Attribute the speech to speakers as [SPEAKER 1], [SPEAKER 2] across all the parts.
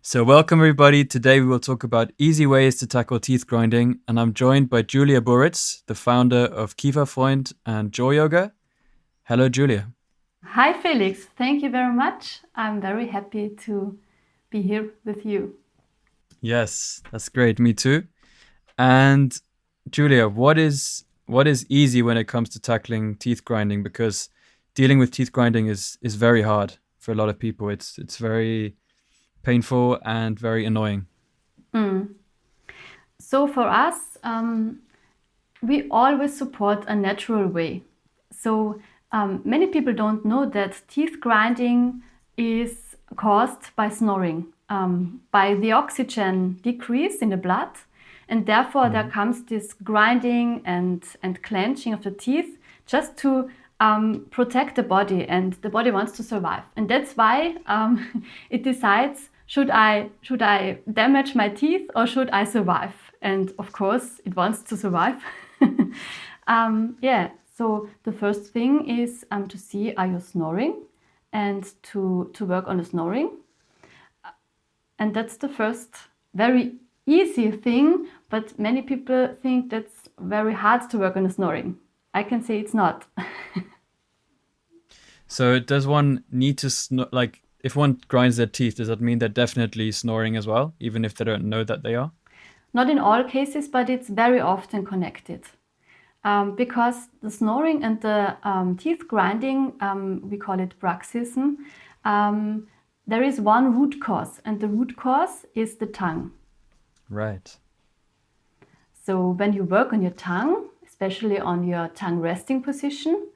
[SPEAKER 1] So, welcome everybody. Today we will talk about easy ways to tackle teeth grinding, and I'm joined by Julia Buritz, the founder of Kieferfreund and Jaw Yoga. Hello, Julia.
[SPEAKER 2] Hi, Felix. Thank you very much. I'm very happy to be here with you.
[SPEAKER 1] Yes, that's great. Me too. And Julia, what is easy when it comes to tackling teeth grinding? Because dealing with teeth grinding is very hard for a lot of people. It's very painful and very annoying.
[SPEAKER 2] Mm. So, for us, we always support a natural way. So, many people don't know that teeth grinding is caused by snoring, by the oxygen decrease in the blood. And therefore, there comes this grinding and clenching of the teeth just to protect the body, and the body wants to survive. And that's why it decides, should I damage my teeth or should I survive? And of course, it wants to survive. Yeah, so the first thing is to see, are you snoring, and to work on the snoring. And that's the first very easy thing, but many people think that's very hard to work on the snoring. I can say it's not.
[SPEAKER 1] So, does one need to like if one grinds their teeth? Does that mean they're definitely snoring as well, even if they don't know that they are?
[SPEAKER 2] Not in all cases, but it's very often connected. Because the snoring and the teeth grinding, we call it bruxism, there is one root cause, and the root cause is the tongue.
[SPEAKER 1] Right.
[SPEAKER 2] So when you work on your tongue, especially on your tongue resting position,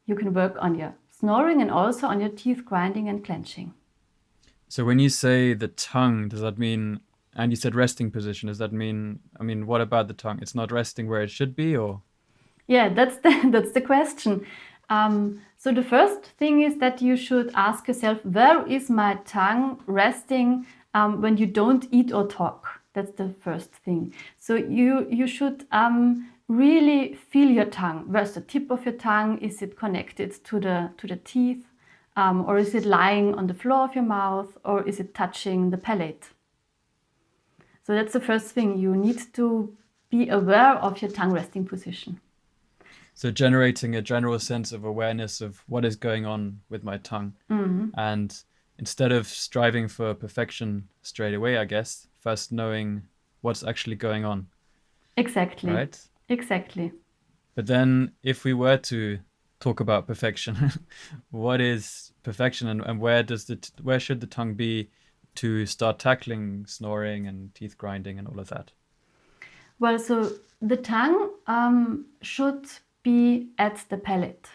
[SPEAKER 2] you can work on your snoring and also on your teeth grinding and clenching.
[SPEAKER 1] So when you say the tongue, does that mean, and you said resting position, does that mean, what about the tongue? It's not resting where it should be, or?
[SPEAKER 2] Yeah, that's that's the question. So the first thing is that you should ask yourself, where is my tongue resting when you don't eat or talk? That's the first thing. So you should really feel your tongue. Where's the tip of your tongue? Is it connected to the teeth, or is it lying on the floor of your mouth, or is it touching the palate? So that's the first thing. You need to be aware of your tongue resting position.
[SPEAKER 1] So generating a general sense of awareness of what is going on with my tongue. And instead of striving for perfection straight away, I guess, first knowing what's actually going on,
[SPEAKER 2] Exactly.
[SPEAKER 1] right?
[SPEAKER 2] Exactly.
[SPEAKER 1] But then if we were to talk about perfection, what is perfection, and where should the tongue be to start tackling snoring and teeth grinding and all of that?
[SPEAKER 2] Well, so the tongue should be at the palate.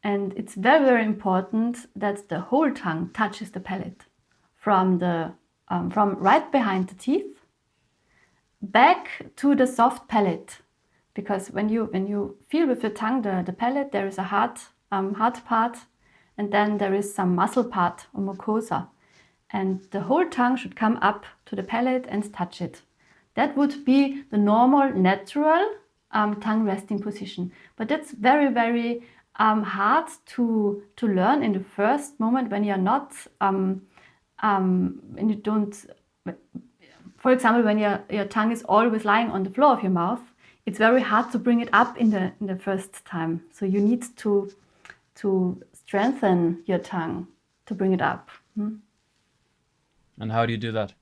[SPEAKER 2] And it's very, very important that the whole tongue touches the palate from right behind the teeth back to the soft palate. Because when you feel with your tongue the palate, there is a hard part, and then there is some muscle part or mucosa. And the whole tongue should come up to the palate and touch it. That would be the normal, natural tongue resting position. But that's very, very hard to learn in the first moment when you're not, when you don't, for example, when your tongue is always lying on the floor of your mouth, it's very hard to bring it up in the first time. So you need to strengthen your tongue to bring it up.
[SPEAKER 1] And how do you do that?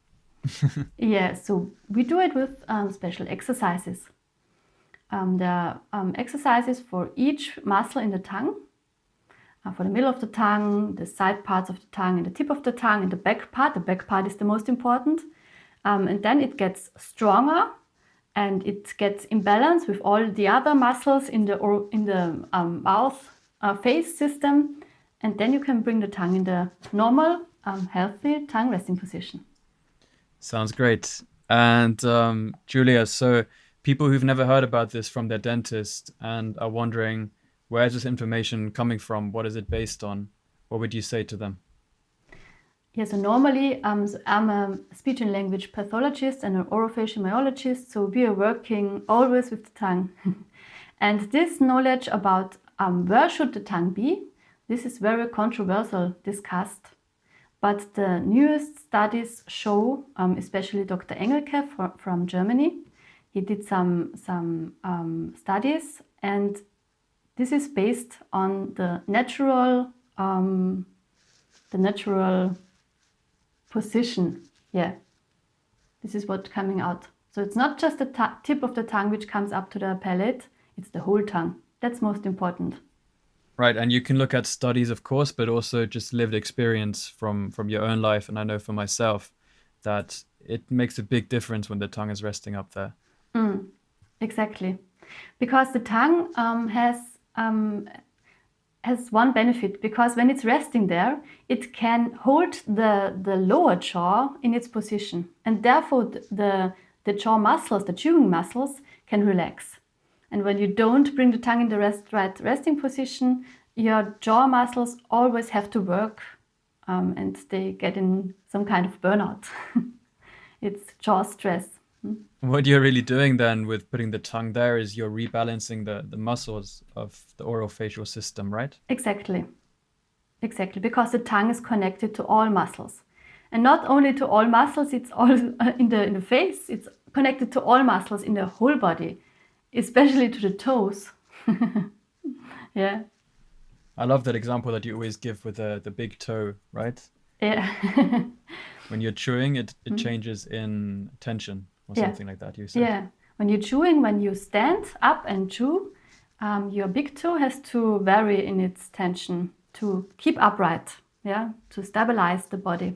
[SPEAKER 2] Yeah, so we do it with special exercises. There are exercises for each muscle in the tongue, for the middle of the tongue, the side parts of the tongue, and the tip of the tongue, and the back part. The back part is the most important. And then it gets stronger, and it gets in balance with all the other muscles in the mouth face system. And then you can bring the tongue in the normal, healthy tongue resting position.
[SPEAKER 1] Sounds great. And Julia, so people who've never heard about this from their dentist and are wondering, where is this information coming from? What is it based on? What would you say to them?
[SPEAKER 2] Yeah, so normally so I'm a speech and language pathologist and an orofacial myologist, so we are working always with the tongue. And this knowledge about where should the tongue be, this is very controversial discussed. But the newest studies show, especially Dr. Engelke from Germany, he did some studies, and this is based on the natural position. Yeah, this is what's coming out. So it's not just the tip of the tongue which comes up to the palate, it's the whole tongue. That's most important.
[SPEAKER 1] Right, and you can look at studies, of course, but also just lived experience from your own life. And I know for myself that it makes a big difference when the tongue is resting up there.
[SPEAKER 2] Exactly, because the tongue has one benefit, because when it's resting there, it can hold the lower jaw in its position, and therefore the jaw muscles, the chewing muscles, can relax. And when you don't bring the tongue in the right resting position, your jaw muscles always have to work, and they get in some kind of burnout. It's jaw stress.
[SPEAKER 1] What you're really doing then with putting the tongue there is you're rebalancing the muscles of the orofacial system, right?
[SPEAKER 2] Exactly, because the tongue is connected to all muscles. And not only to all muscles, it's all in the face, it's connected to all muscles in the whole body, especially to the toes. Yeah.
[SPEAKER 1] I love that example that you always give with the big toe, right?
[SPEAKER 2] Yeah.
[SPEAKER 1] When you're chewing, it changes in tension or something like that, you said.
[SPEAKER 2] Yeah. When you're chewing, when you stand up and chew, your big toe has to vary in its tension to keep upright, yeah, to stabilize the body.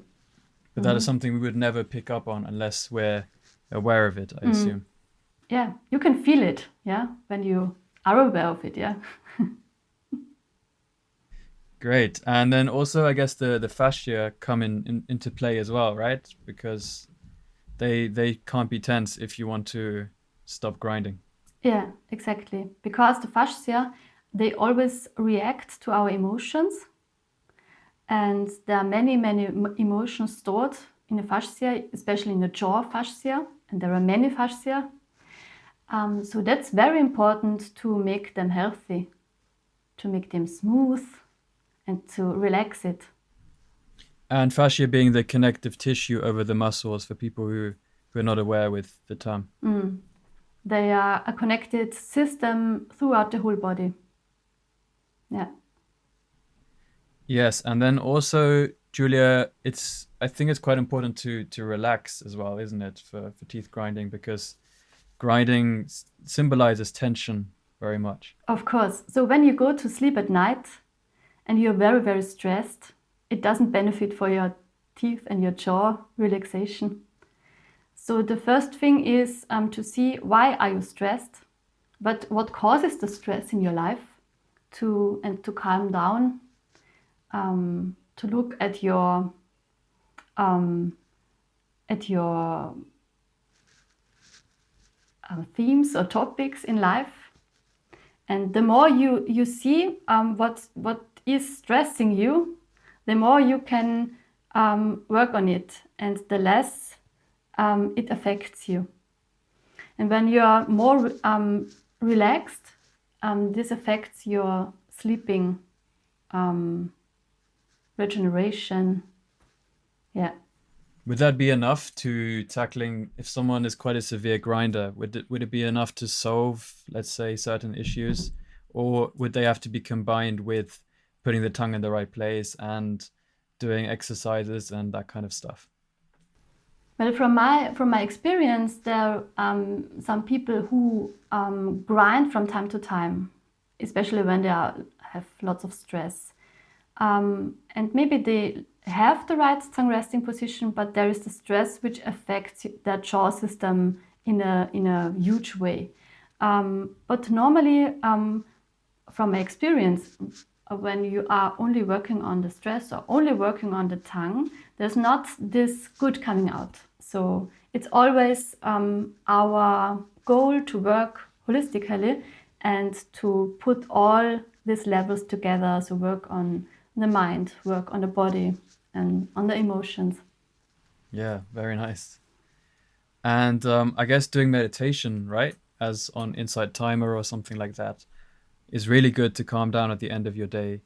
[SPEAKER 1] But that is something we would never pick up on unless we're aware of it, I assume.
[SPEAKER 2] Yeah, you can feel it, yeah, when you are aware of it, yeah.
[SPEAKER 1] Great. And then also, I guess the fascia come into play as well, right? Because they can't be tense if you want to stop grinding.
[SPEAKER 2] Yeah, exactly. Because the fascia, they always react to our emotions. And there are many emotions stored in the fascia, especially in the jaw fascia. And there are many fascia. So that's very important to make them healthy, to make them smooth, and to relax it.
[SPEAKER 1] And fascia being the connective tissue over the muscles for people who are not aware with the term.
[SPEAKER 2] They are a connected system throughout the whole body. Yeah.
[SPEAKER 1] Yes, and then also, Julia, I think it's quite important to relax as well, isn't it, for teeth grinding, because grinding symbolizes tension very much.
[SPEAKER 2] Of course. So when you go to sleep at night and you're very stressed, it doesn't benefit for your teeth and your jaw relaxation. So the first thing is to see why are you stressed, but what causes the stress in your life, to calm down, to look at your themes or topics in life. And the more you see what is stressing you, the more you can work on it, and the less it affects you. And when you are more relaxed, this affects your sleeping, regeneration. Yeah.
[SPEAKER 1] Would that be enough to tackling, if someone is quite a severe grinder, would it be enough to solve, let's say, certain issues? Or would they have to be combined with putting the tongue in the right place and doing exercises and that kind of stuff?
[SPEAKER 2] Well, from my experience, there are some people who grind from time to time, especially when they have lots of stress. And maybe they have the right tongue resting position, but there is the stress which affects their jaw system in a huge way. But normally, from my experience, when you are only working on the stress or only working on the tongue, there's not this good coming out. So it's always our goal to work holistically and to put all these levels together. So work on the mind, work on the body, and on the emotions.
[SPEAKER 1] Yeah, very nice. And I guess doing meditation, right, as on Insight Timer or something like that, is really good to calm down at the end of your day,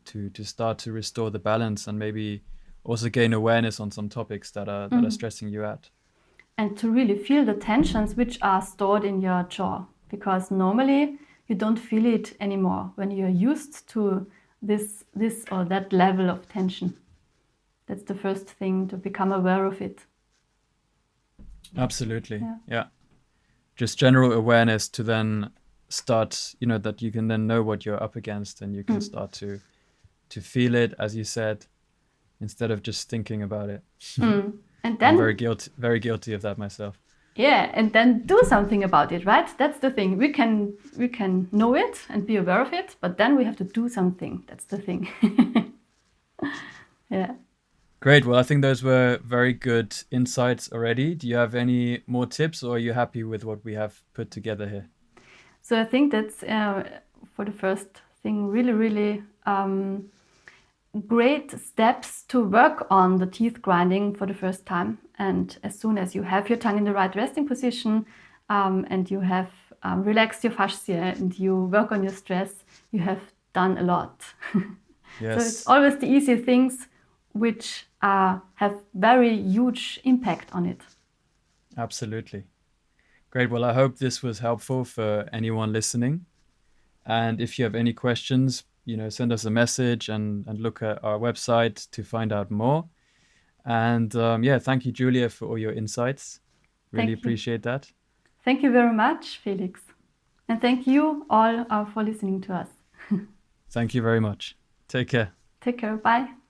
[SPEAKER 1] to start to restore the balance and maybe also gain awareness on some topics that are stressing you out.
[SPEAKER 2] And to really feel the tensions which are stored in your jaw, because normally you don't feel it anymore when you're used to this or that level of tension. That's the first thing, to become aware of it.
[SPEAKER 1] Absolutely. Yeah. Just general awareness to then start, that you can then know what you're up against, and you can start to feel it, as you said, instead of just thinking about it.
[SPEAKER 2] And then
[SPEAKER 1] I'm very guilty of that myself.
[SPEAKER 2] Yeah, and then do something about it, right? That's the thing. We can know it and be aware of it, but then we have to do something. That's the thing. Yeah.
[SPEAKER 1] Great. Well, I think those were very good insights already. Do you have any more tips, or are you happy with what we have put together here?
[SPEAKER 2] So I think that's for the first thing, really, really great steps to work on the teeth grinding for the first time. And as soon as you have your tongue in the right resting position, and you have relaxed your fascia and you work on your stress, you have done a lot.
[SPEAKER 1] Yes.
[SPEAKER 2] So it's always the easy things which have very huge impact on it.
[SPEAKER 1] Absolutely. Great. Well, I hope this was helpful for anyone listening. And if you have any questions, send us a message and look at our website to find out more. And thank you, Julia, for all your insights. Really appreciate that.
[SPEAKER 2] Thank you very much, Felix. And thank you all for listening to us.
[SPEAKER 1] Thank you very much. Take care.
[SPEAKER 2] Take care. Bye.